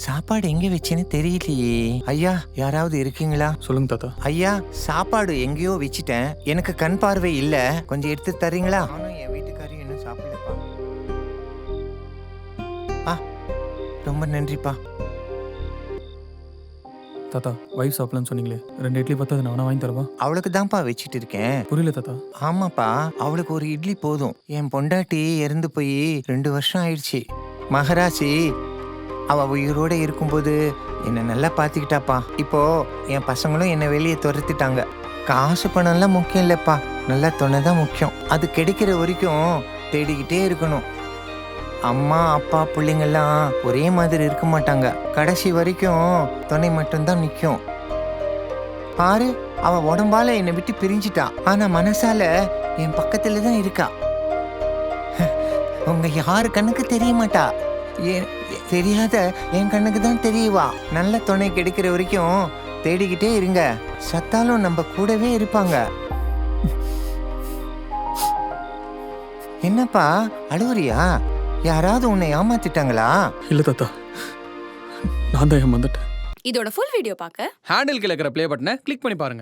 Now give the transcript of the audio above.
சாப்பாடு எங்க வச்சேன்னு தெரியலையே. ஐயா, யாராவது இருக்கீங்களா? சொல்லுங்க தாத்தா. ஐயா, சாப்பாடு எங்கேயோ வச்சிட்டேன். எனக்கு கண் பார்வை இல்ல. கொஞ்சம் எடுத்து தரீங்களா? நானும் என் வீட்டுக்காரியும் இன்னும் சாப்பிடலப்பா. ரொம்ப நன்றிப்பா. தாத்தா, வைஃப் சாப்பிடலன்னு சொன்னீங்களே, 2 இட்லி பார்த்து அதை நானா வாங்கி தரவா? அவளுக்கு தான்ப்பா வச்சிட்டு இருக்கேன். புரியல தாத்தா. ஆமாப்பா, அவளுக்கு ஒரு இட்லி போதும். என் பொண்டாட்டி இறந்து போய் 2 வருஷம் ஆயிடுச்சு. மகராசி அவ உயிரோட இருக்கும்போது என்னை நல்லா பார்த்துக்கிட்டாப்பா. இப்போ என் பசங்களும் என்னை வெளியே துரத்திட்டாங்க. காசு பணம்லாம் முக்கியம் இல்லைப்பா, நல்ல துணை தான் முக்கியம். அது கிடைக்கிற வரைக்கும் தேடிக்கிட்டே இருக்கணும். அம்மா அப்பா பிள்ளைங்கெல்லாம் ஒரே மாதிரி இருக்க மாட்டாங்க. கடைசி வரைக்கும் துணை மட்டும்தான் நிற்கும். பாரு, அவ உடம்பால என்னை விட்டு பிரிஞ்சிட்டா, ஆனா மனசால என் பக்கத்துல தான் இருக்கா. உங்க யாரு கண்ணுக்கு தெரிய மாட்டா, தெரியாத என் கண்ணுக்கு தான் தெரியவா. நல்ல துணை கிடைக்கிற வரைக்கும் தேடிக்கிட்டே இருங்க. சத்தாலும் நம்ம கூடவே இருப்பாங்க. என்னப்பா அழுவுறியா? யாராவது உன்னை ஏமாத்திட்டாங்களா? இல்ல தாத்தா, நான் தான் ஏமாந்துட்டேன். இதோட ஃபுல் வீடியோ பார்க்க ஹேண்டில் கீழ இருக்கிற ப்ளே பட்டனை கிளிக் பண்ணி பாருங்க.